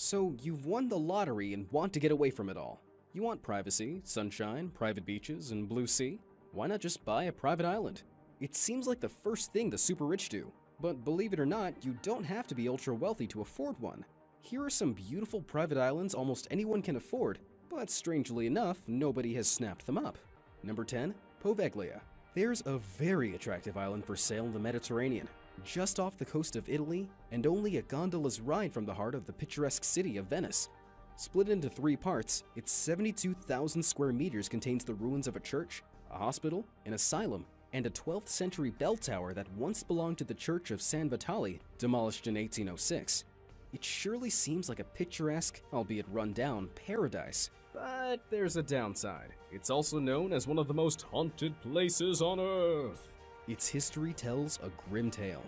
So you've won the lottery and want to get away from it all. You want privacy, sunshine, private beaches, and blue sea? Why not just buy a private island? It seems like the first thing the super rich do, but believe it or not, you don't have to be ultra wealthy to afford one. Here are some beautiful private islands almost anyone can afford, but strangely enough, nobody has snapped them up. Number 10. Poveglia. There's a very attractive island for sale in the Mediterranean, just off the coast of Italy, and only a gondola's ride from the heart of the picturesque city of Venice. Split into 3 parts, its 72,000 square meters contains the ruins of a church, a hospital, an asylum, and a 12th century bell tower that once belonged to the Church of San Vitale, demolished in 1806. It surely seems like a picturesque, albeit run-down, paradise. But there's a downside. It's also known as one of the most haunted places on Earth. Its history tells a grim tale.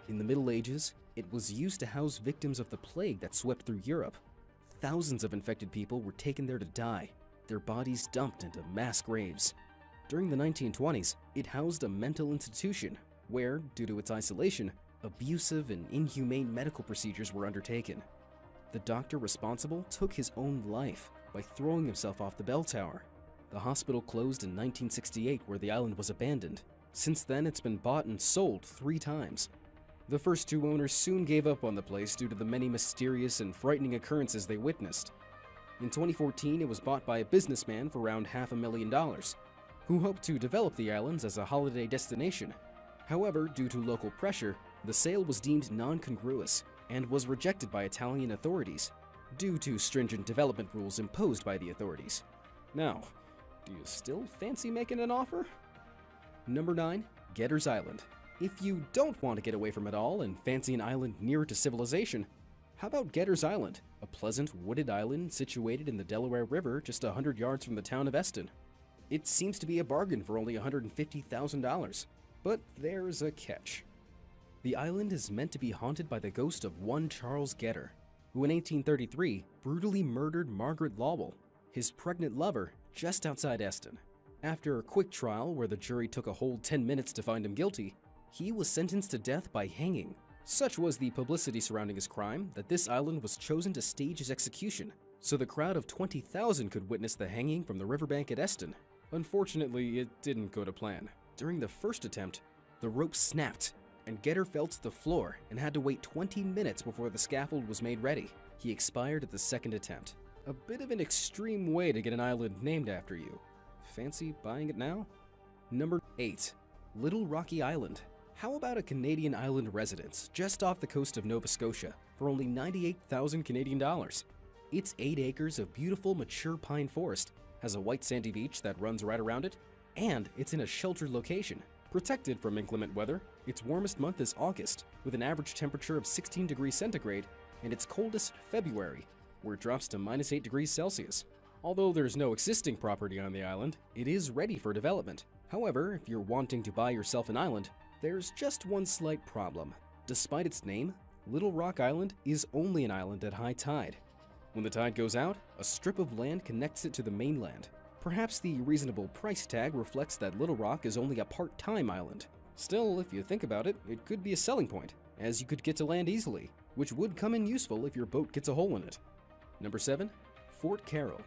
In the Middle Ages, it was used to house victims of the plague that swept through Europe. Thousands of infected people were taken there to die, their bodies dumped into mass graves. During the 1920s, it housed a mental institution where, due to its isolation, abusive and inhumane medical procedures were undertaken. The doctor responsible took his own life by throwing himself off the bell tower. The hospital closed in 1968 where the island was abandoned. Since then, it's been bought and sold 3 times. The first 2 owners soon gave up on the place due to the many mysterious and frightening occurrences they witnessed. In 2014, it was bought by a businessman for around $500,000, who hoped to develop the islands as a holiday destination. However, due to local pressure, the sale was deemed non-congruous and was rejected by Italian authorities due to stringent development rules imposed by the authorities. Now, do you still fancy making an offer? Number 9. Geddes Island. If you don't want to get away from it all and fancy an island nearer to civilization, how about Geddes Island, a pleasant wooded island situated in the Delaware River just 100 yards from the town of Eston? It seems to be a bargain for only $150,000, but there's a catch. The island is meant to be haunted by the ghost of one Charles Geddes, who in 1833 brutally murdered Margaret Lowell, his pregnant lover, just outside Eston. After a quick trial where the jury took a whole 10 minutes to find him guilty, he was sentenced to death by hanging. Such was the publicity surrounding his crime that this island was chosen to stage his execution, so the crowd of 20,000 could witness the hanging from the riverbank at Eston. Unfortunately, it didn't go to plan. During the first attempt, the rope snapped, and Geddes fell to the floor and had to wait 20 minutes before the scaffold was made ready. He expired at the second attempt. A bit of an extreme way to get an island named after you. Fancy buying it now? Number 8. Little Rocky Island. How about a Canadian island residence just off the coast of Nova Scotia for only 98,000 Canadian dollars? It's 8 acres of beautiful mature pine forest, has a white sandy beach that runs right around it, and it's in a sheltered location. Protected from inclement weather, its warmest month is August, with an average temperature of 16 degrees centigrade, and its coldest February, where it drops to -8 degrees Celsius. Although there's no existing property on the island, it is ready for development. However, if you're wanting to buy yourself an island, there's just one slight problem. Despite its name, Little Rock Island is only an island at high tide. When the tide goes out, a strip of land connects it to the mainland. Perhaps the reasonable price tag reflects that Little Rock is only a part-time island. Still, if you think about it, it could be a selling point, as you could get to land easily, which would come in useful if your boat gets a hole in it. Number 7. Fort Carroll.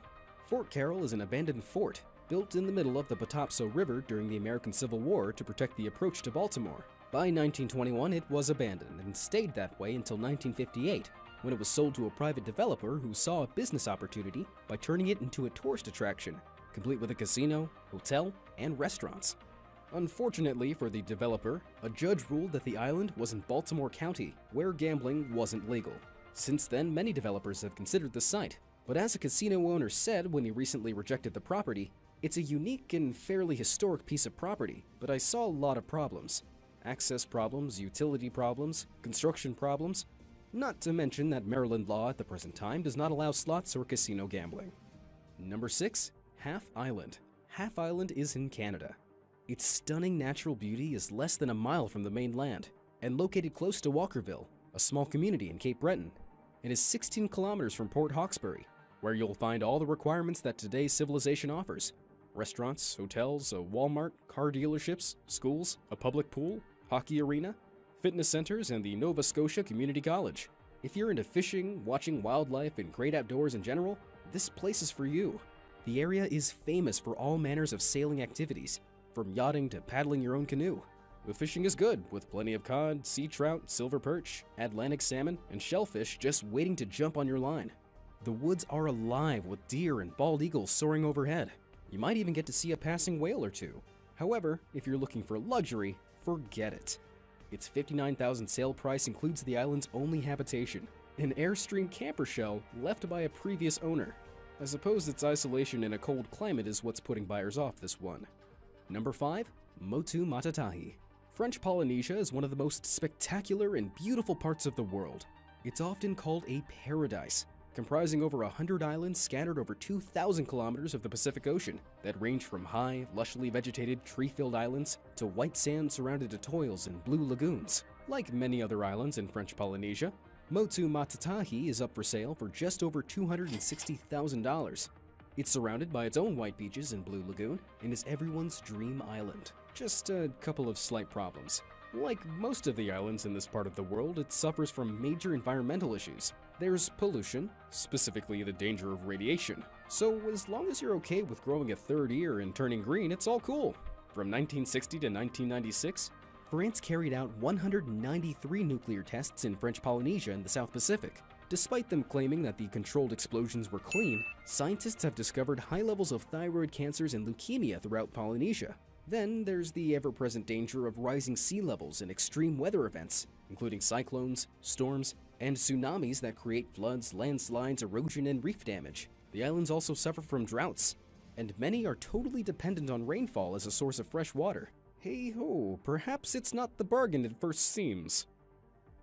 Fort Carroll is an abandoned fort built in the middle of the Patapsco River during the American Civil War to protect the approach to Baltimore. By 1921, it was abandoned and stayed that way until 1958, when it was sold to a private developer who saw a business opportunity by turning it into a tourist attraction, complete with a casino, hotel, and restaurants. Unfortunately for the developer, a judge ruled that the island was in Baltimore County, where gambling wasn't legal. Since then, many developers have considered the site, but as a casino owner said when he recently rejected the property, it's a unique and fairly historic piece of property, but I saw a lot of problems. Access problems, utility problems, construction problems, not to mention that Maryland law at the present time does not allow slots or casino gambling. Number 6. Half Island. Half Island is in Canada. Its stunning natural beauty is less than a mile from the mainland and located close to Walkerville, a small community in Cape Breton. It is 16 kilometers from Port Hawkesbury, where you'll find all the requirements that today's civilization offers. Restaurants, hotels, a Walmart, car dealerships, schools, a public pool, hockey arena, fitness centers, and the Nova Scotia Community College. If you're into fishing, watching wildlife, and great outdoors in general, this place is for you. The area is famous for all manners of sailing activities, from yachting to paddling your own canoe. The fishing is good, with plenty of cod, sea trout, silver perch, Atlantic salmon, and shellfish just waiting to jump on your line. The woods are alive with deer and bald eagles soaring overhead. You might even get to see a passing whale or two. However, if you're looking for luxury, forget it. Its $59,000 sale price includes the island's only habitation, an Airstream camper shell left by a previous owner. I suppose its isolation in a cold climate is what's putting buyers off this one. Number 5. Motu Matatahi. French Polynesia is one of the most spectacular and beautiful parts of the world. It's often called a paradise, comprising over 100 islands scattered over 2,000 kilometers of the Pacific Ocean that range from high, lushly vegetated, tree-filled islands to white sand-surrounded atolls and blue lagoons. Like many other islands in French Polynesia, Motu Matatahi is up for sale for just over $260,000. It's surrounded by its own white beaches and blue lagoon and is everyone's dream island. Just a couple of slight problems. Like most of the islands in this part of the world, it suffers from major environmental issues. There's pollution, specifically the danger of radiation. So as long as you're okay with growing a third ear and turning green, it's all cool. From 1960 to 1996, France carried out 193 nuclear tests in French Polynesia in the South Pacific. Despite them claiming that the controlled explosions were clean, scientists have discovered high levels of thyroid cancers and leukemia throughout Polynesia. Then there's the ever-present danger of rising sea levels and extreme weather events, including cyclones, storms, and tsunamis that create floods, landslides, erosion, and reef damage. The islands also suffer from droughts, and many are totally dependent on rainfall as a source of fresh water. Hey-ho, perhaps it's not the bargain it first seems.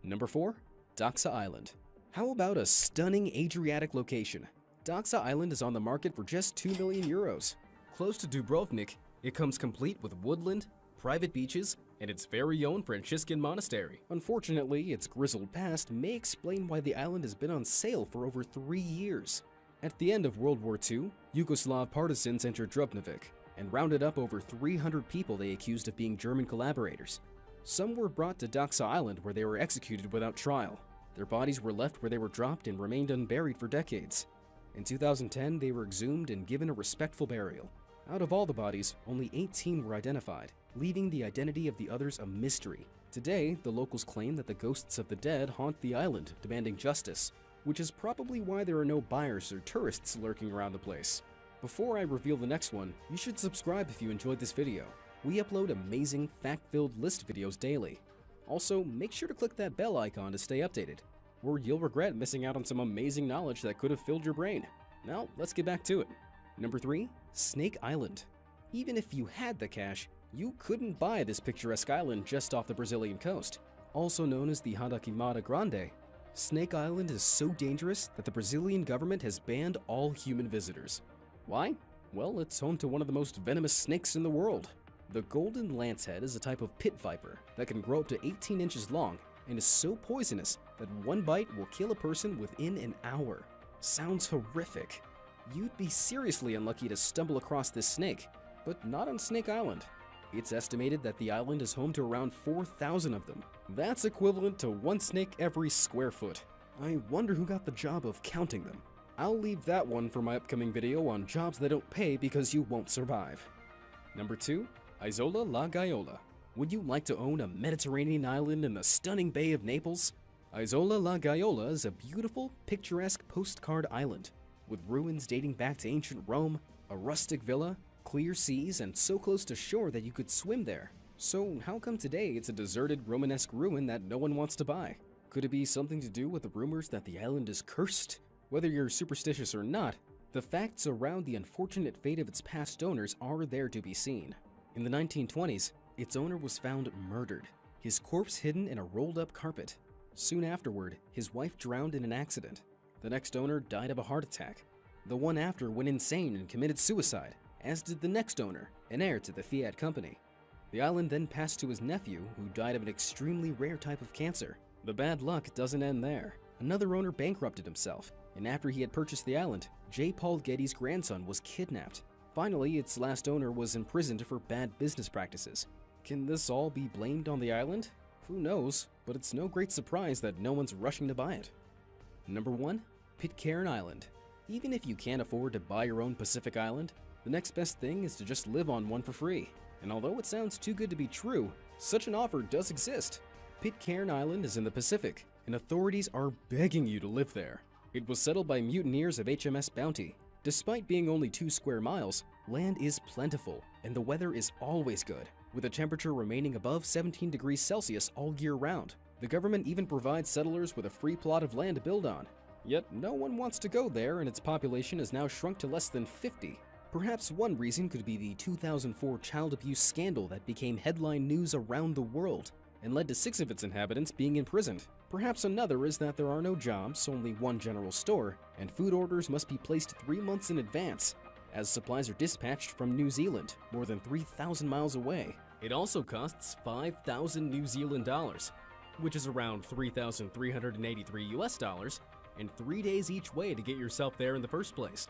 Number 4. Doxa Island. How about a stunning Adriatic location? Doxa Island is on the market for just 2 million euros. Close to Dubrovnik, it comes complete with woodland, private beaches, and its very own Franciscan monastery. Unfortunately, its grizzled past may explain why the island has been on sale for over 3 years. At the end of World War II, Yugoslav partisans entered Dubrovnik and rounded up over 300 people they accused of being German collaborators. Some were brought to Doxa Island where they were executed without trial. Their bodies were left where they were dropped and remained unburied for decades. In 2010, they were exhumed and given a respectful burial. Out of all the bodies, only 18 were identified, leaving the identity of the others a mystery. Today, the locals claim that the ghosts of the dead haunt the island, demanding justice, which is probably why there are no buyers or tourists lurking around the place. Before I reveal the next one, you should subscribe if you enjoyed this video. We upload amazing, fact-filled list videos daily. Also, make sure to click that bell icon to stay updated, or you'll regret missing out on some amazing knowledge that could have filled your brain. Now, let's get back to it. Number 3. Snake Island. Even if you had the cash, you couldn't buy this picturesque island just off the Brazilian coast. Also known as the Hadakimada Grande, Snake Island is so dangerous that the Brazilian government has banned all human visitors. Why? Well, it's home to one of the most venomous snakes in the world. The golden lancehead is a type of pit viper that can grow up to 18 inches long and is so poisonous that one bite will kill a person within an hour. Sounds horrific. You'd be seriously unlucky to stumble across this snake, but not on Snake Island. It's estimated that the island is home to around 4,000 of them. That's equivalent to one snake every square foot. I wonder who got the job of counting them. I'll leave that one for my upcoming video on jobs that don't pay because you won't survive. Number 2. Isola La Gaiola. Would you like to own a Mediterranean island in the stunning Bay of Naples? Isola La Gaiola is a beautiful, picturesque postcard island, with ruins dating back to ancient Rome, a rustic villa, clear seas, and so close to shore that you could swim there. So how come today it's a deserted Romanesque ruin that no one wants to buy? Could it be something to do with the rumors that the island is cursed? Whether you're superstitious or not, the facts around the unfortunate fate of its past owners are there to be seen. In the 1920s, its owner was found murdered, his corpse hidden in a rolled-up carpet. Soon afterward, his wife drowned in an accident. The next owner died of a heart attack. The one after went insane and committed suicide, as did the next owner, an heir to the Fiat company. The island then passed to his nephew, who died of an extremely rare type of cancer. The bad luck doesn't end there. Another owner bankrupted himself, and after he had purchased the island, J. Paul Getty's grandson was kidnapped. Finally, its last owner was imprisoned for bad business practices. Can this all be blamed on the island? Who knows, but it's no great surprise that no one's rushing to buy it. Number 1. Pitcairn Island. Even if you can't afford to buy your own Pacific Island, the next best thing is to just live on one for free. And although it sounds too good to be true, such an offer does exist. Pitcairn Island is in the Pacific, and authorities are begging you to live there. It was settled by mutineers of HMS Bounty. Despite being only 2 square miles, land is plentiful, and the weather is always good, with a temperature remaining above 17 degrees Celsius all year round. The government even provides settlers with a free plot of land to build on. Yet no one wants to go there, and its population has now shrunk to less than 50. Perhaps one reason could be the 2004 child abuse scandal that became headline news around the world and led to 6 of its inhabitants being imprisoned. Perhaps another is that there are no jobs, only one general store, and food orders must be placed 3 months in advance, as supplies are dispatched from New Zealand, more than 3,000 miles away. It also costs 5,000 New Zealand dollars, which is around 3,383 US dollars, and 3 days each way to get yourself there in the first place.